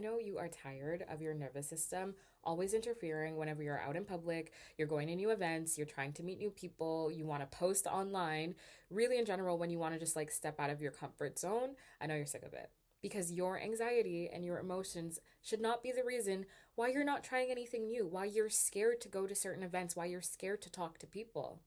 know you are tired of your nervous system always interfering whenever you're out in public, you're going to new events, you're trying to meet new people, you want to post online, really in general, when you want to just like step out of your comfort zone. I know you're sick of it. Because your anxiety and your emotions should not be the reason why you're not trying anything new, why you're scared to go to certain events, why you're scared to talk to people.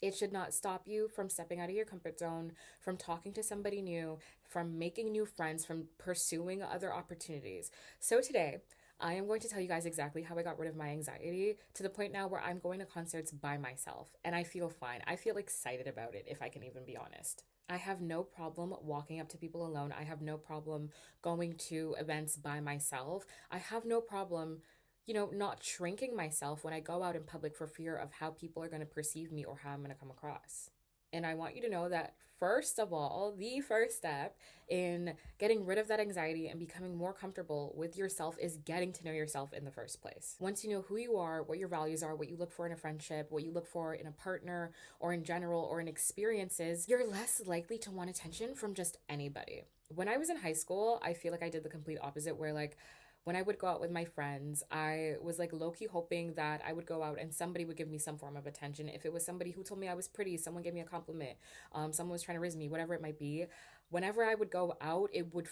It should not stop you from stepping out of your comfort zone, from talking to somebody new, from making new friends, from pursuing other opportunities. So today, I am going to tell you guys exactly how I got rid of my anxiety to the point now where I'm going to concerts by myself and I feel fine. I feel excited about it, if I can even be honest. I have no problem walking up to people alone. I have no problem going to events by myself. I have no problem not shrinking myself when I go out in public for fear of how people are going to perceive me or how I'm going to come across. And I want you to know that, first of all, the first step in getting rid of that anxiety and becoming more comfortable with yourself is getting to know yourself in the first place. Once you know who you are, what your values are, what you look for in a friendship, what you look for in a partner, or in general, or in experiences, you're less likely to want attention from just anybody. When I was in high school, I feel like I did the complete opposite, where like when I would go out with my friends, I was like low key hoping that I would go out and somebody would give me some form of attention. If it was somebody who told me I was pretty, someone gave me a compliment, someone was trying to raise me, whatever it might be. Whenever I would go out, it would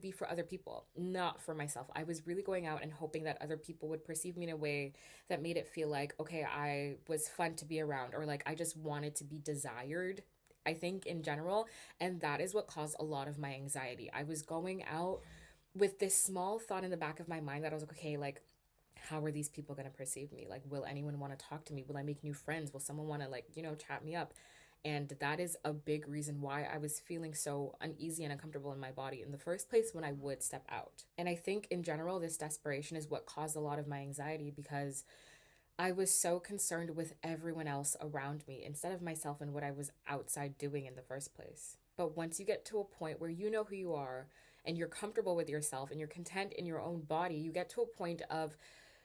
be for other people, not for myself. I was really going out and hoping that other people would perceive me in a way that made it feel like, okay, I was fun to be around, or like I just wanted to be desired. I think in general, and that is what caused a lot of my anxiety. I was going out with this small thought in the back of my mind that I was like, okay, like, how are these people going to perceive me? Like, will anyone want to talk to me? Will I make new friends? Will someone want to, like, chat me up? And that is a big reason why I was feeling so uneasy and uncomfortable in my body in the first place when I would step out. And I think in general, this desperation is what caused a lot of my anxiety because I was so concerned with everyone else around me instead of myself and what I was outside doing in the first place. But once you get to a point where you know who you are and you're comfortable with yourself and you're content in your own body, you get to a point of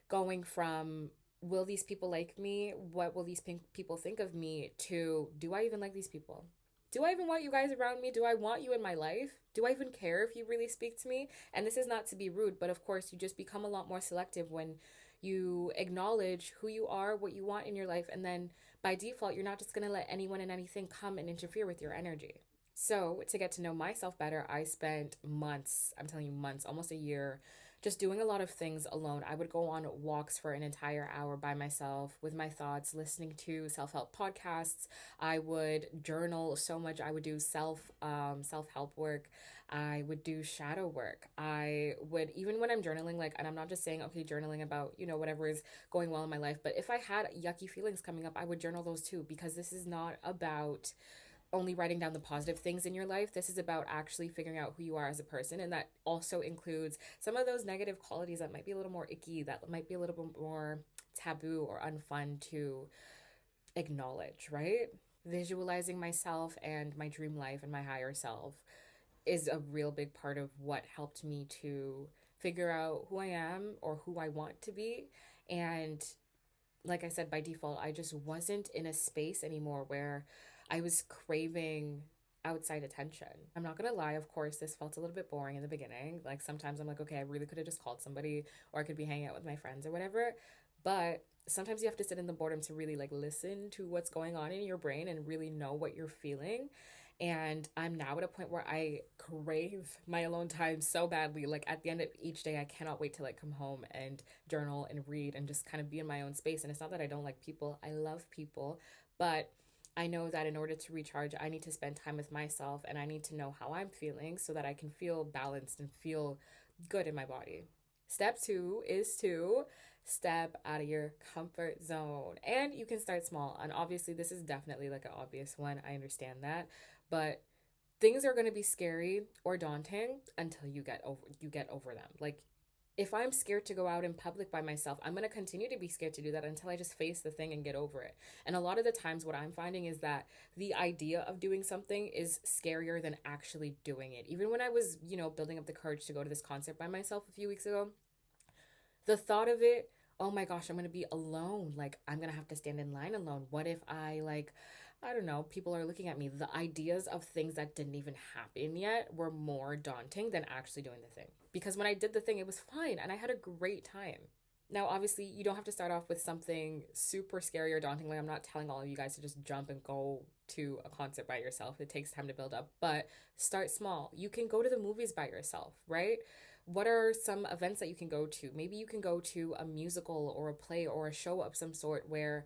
going from will these people like me? What will these people think of me? To do I even like these people? Do I even want you guys around me? Do I want you in my life? Do I even care if you really speak to me? And this is not to be rude, but of course, you just become a lot more selective when you acknowledge who you are, what you want in your life, and then by default, you're not just going to let anyone and anything come and interfere with your energy. So, to get to know myself better, I spent months, I'm telling you, months, almost a year, just doing a lot of things alone. I would go on walks for an entire hour by myself with my thoughts, listening to self-help podcasts. I would journal so much. I would do self-help work. I would do shadow work. I would, even when I'm journaling, like, and I'm not just saying, okay, journaling about, whatever is going well in my life, but if I had yucky feelings coming up, I would journal those too, because this is not about only writing down the positive things in your life. This is about actually figuring out who you are as a person. And that also includes some of those negative qualities that might be a little more icky, that might be a little bit more taboo or unfun to acknowledge, right? Visualizing myself and my dream life and my higher self is a real big part of what helped me to figure out who I am or who I want to be. And like I said, by default, I just wasn't in a space anymore where I was craving outside attention. I'm not gonna lie, of course, this felt a little bit boring in the beginning. Like sometimes I'm like, okay, I really could have just called somebody or I could be hanging out with my friends or whatever. But sometimes you have to sit in the boredom to really like listen to what's going on in your brain and really know what you're feeling. And I'm now at a point where I crave my alone time so badly. Like at the end of each day, I cannot wait to like come home and journal and read and just kind of be in my own space. And it's not that I don't like people, I love people, but I know that in order to recharge, I need to spend time with myself and I need to know how I'm feeling so that I can feel balanced and feel good in my body. Step two is to step out of your comfort zone. And you can start small. And obviously, this is definitely like an obvious one. I understand that. But things are going to be scary or daunting until you get over them. Like if I'm scared to go out in public by myself, I'm going to continue to be scared to do that until I just face the thing and get over it. And a lot of the times, what I'm finding is that the idea of doing something is scarier than actually doing it. Even when I was, building up the courage to go to this concert by myself a few weeks ago, the thought of it, oh my gosh, I'm going to be alone. Like, I'm going to have to stand in line alone. What if I, like, I don't know, people are looking at me. The ideas of things that didn't even happen yet were more daunting than actually doing the thing. Because when I did the thing, it was fine and I had a great time. Now, obviously, you don't have to start off with something super scary or daunting. Like, I'm not telling all of you guys to just jump and go to a concert by yourself. It takes time to build up, but start small. You can go to the movies by yourself, right? What are some events that you can go to? Maybe you can go to a musical or a play or a show of some sort where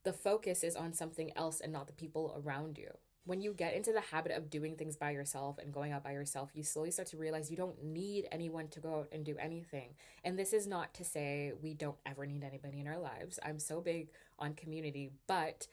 the focus is on something else and not the people around you. When you get into the habit of doing things by yourself and going out by yourself, you slowly start to realize you don't need anyone to go out and do anything. And this is not to say we don't ever need anybody in our lives. I'm so big on community, but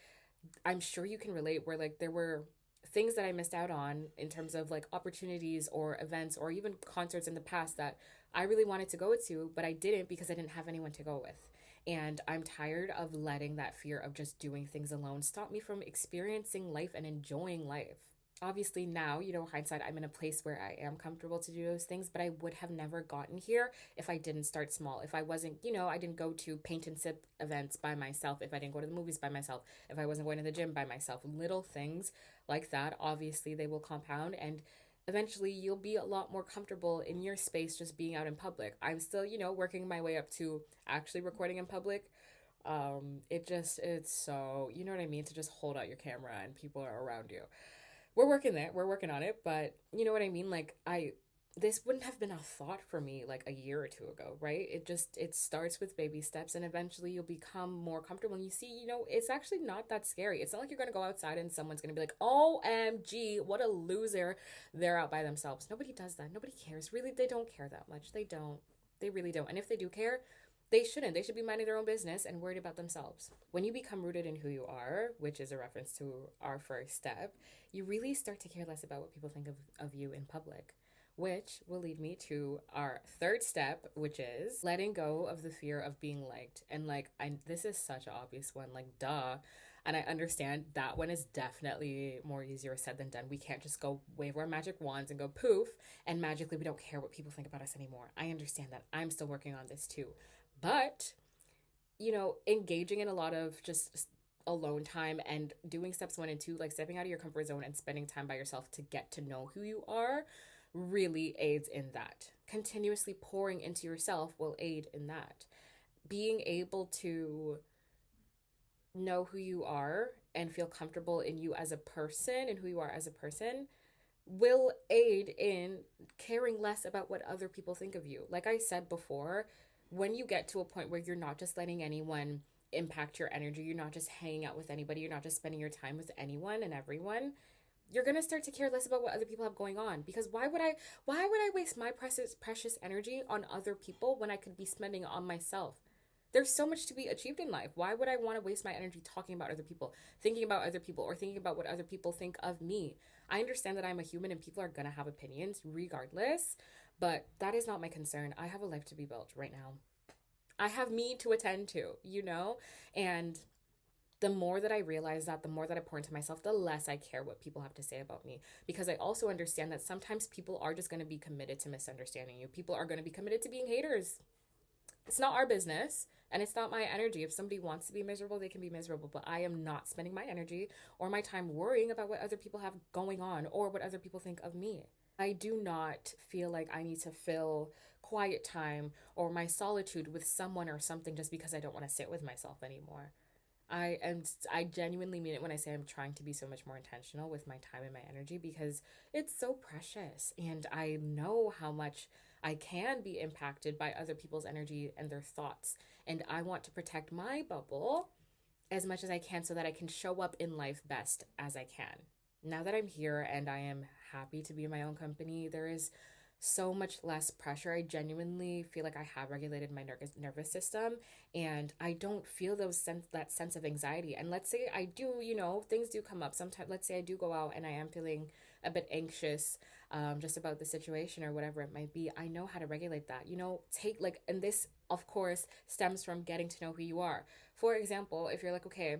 I'm sure you can relate where like there were things that I missed out on in terms of like opportunities or events or even concerts in the past that I really wanted to go to, but I didn't because I didn't have anyone to go with. And I'm tired of letting that fear of just doing things alone stop me from experiencing life and enjoying life. Obviously, now, hindsight, I'm in a place where I am comfortable to do those things, but I would have never gotten here if I didn't start small. If I wasn't, I didn't go to paint and sip events by myself, if I didn't go to the movies by myself, if I wasn't going to the gym by myself. Little things like that, obviously, they will compound and eventually you'll be a lot more comfortable in your space just being out in public. I'm still, working my way up to actually recording in public. It's so, you know what I mean, to just hold out your camera and people are around you. We're working there, we're working on it, but you know what I mean? Like, this wouldn't have been a thought for me like a year or two ago, right? It starts with baby steps and eventually you'll become more comfortable and you see, it's actually not that scary. It's not like you're going to go outside and someone's going to be like, "OMG, what a loser. They're out by themselves." Nobody does that. Nobody cares. Really, they don't care that much. They don't. They really don't. And if they do care, they shouldn't. They should be minding their own business and worried about themselves. When you become rooted in who you are, which is a reference to our first step, you really start to care less about what people think of you in public. Which will lead me to our third step, which is letting go of the fear of being liked. And this is such an obvious one, like, duh. And I understand that one is definitely more easier said than done. We can't just go wave our magic wands and go poof, and magically we don't care what people think about us anymore. I understand that. I'm still working on this too. But, engaging in a lot of just alone time and doing steps 1 and 2, like stepping out of your comfort zone and spending time by yourself to get to know who you are, really aids in that. Continuously pouring into yourself will aid in that. Being able to know who you are and feel comfortable in you as a person and who you are as a person will aid in caring less about what other people think of you. Like I said before, when you get to a point where you're not just letting anyone impact your energy, you're not just hanging out with anybody, you're not just spending your time with anyone and everyone, you're going to start to care less about what other people have going on. Because why would I waste my precious energy on other people when I could be spending it on myself? There's so much to be achieved in life. Why would I want to waste my energy talking about other people, thinking about other people, or thinking about what other people think of me? I understand that I'm a human and people are going to have opinions regardless, but that is not my concern. I have a life to be built right now. I have me to attend to. And the more that I realize that, the more that I pour into myself, the less I care what people have to say about me. Because I also understand that sometimes people are just going to be committed to misunderstanding you. People are going to be committed to being haters. It's not our business and it's not my energy. If somebody wants to be miserable, they can be miserable. But I am not spending my energy or my time worrying about what other people have going on or what other people think of me. I do not feel like I need to fill quiet time or my solitude with someone or something just because I don't want to sit with myself anymore. I genuinely mean it when I say I'm trying to be so much more intentional with my time and my energy because it's so precious and I know how much I can be impacted by other people's energy and their thoughts, and I want to protect my bubble as much as I can so that I can show up in life best as I can. Now that I'm here and I am happy to be in my own company, there is so much less pressure. I genuinely feel like I have regulated my nervous system and I don't feel that sense of anxiety. And let's say I do, things do come up. Sometimes, let's say I do go out and I am feeling a bit anxious just about the situation or whatever it might be. I know how to regulate that. And this, of course, stems from getting to know who you are. For example, if you're like, okay,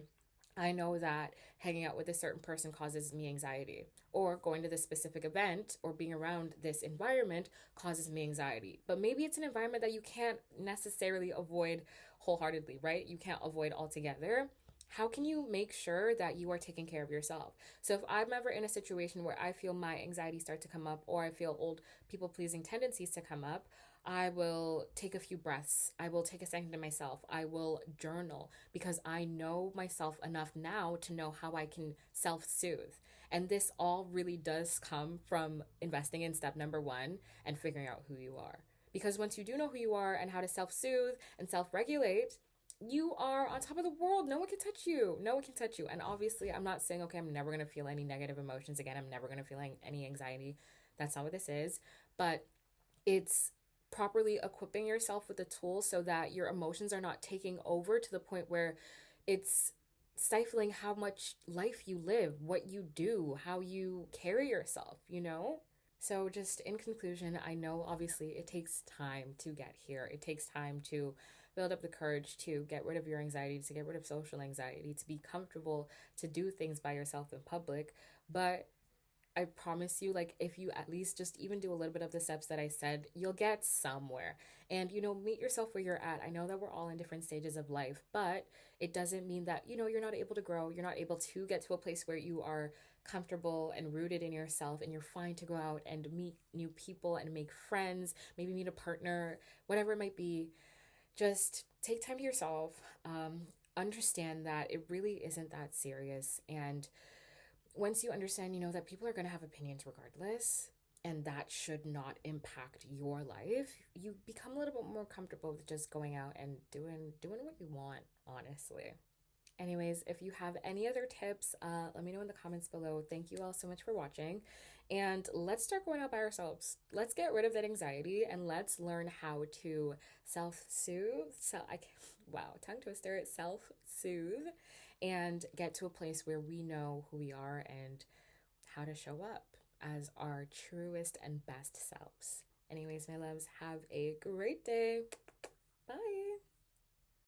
I know that hanging out with a certain person causes me anxiety, or going to this specific event or being around this environment causes me anxiety. But maybe it's an environment that you can't necessarily avoid wholeheartedly, right? You can't avoid altogether. how can you make sure that you are taking care of yourself? So if I'm ever in a situation where I feel my anxiety start to come up, or I feel old people pleasing tendencies to come up, I will take a few breaths. I will take a second to myself. I will journal because I know myself enough now to know how I can self soothe. And this all really does come from investing in step number one and figuring out who you are. Because once you do know who you are and how to self soothe and self regulate, you are on top of the world. No one can touch you. No one can touch you. And obviously, I'm not saying, okay, I'm never going to feel any negative emotions again. I'm never going to feel any anxiety. That's not what this is. But it's properly equipping yourself with the tools so that your emotions are not taking over to the point where it's stifling how much life you live, what you do, how you carry yourself, you know? So, just in conclusion, I know obviously it takes time to get here. It takes time to build up the courage to get rid of your anxiety, to get rid of social anxiety, to be comfortable to do things by yourself in public. But I promise you, like, if you at least just even do a little bit of the steps that I said, you'll get somewhere. And, meet yourself where you're at. I know that we're all in different stages of life, but it doesn't mean that, you're not able to grow. You're not able to get to a place where you are comfortable and rooted in yourself and you're fine to go out and meet new people and make friends, maybe meet a partner, whatever it might be. Just take time to yourself. Understand that it really isn't that serious. And once you understand, that people are going to have opinions regardless, and that should not impact your life, you become a little bit more comfortable with just going out and doing what you want, honestly. Anyways, if you have any other tips, let me know in the comments below. Thank you all so much for watching. And let's start going out by ourselves. Let's get rid of that anxiety and let's learn how to self-soothe. Wow, tongue twister, self-soothe and get to a place where we know who we are and how to show up as our truest and best selves. Anyways, my loves, have a great day. Bye.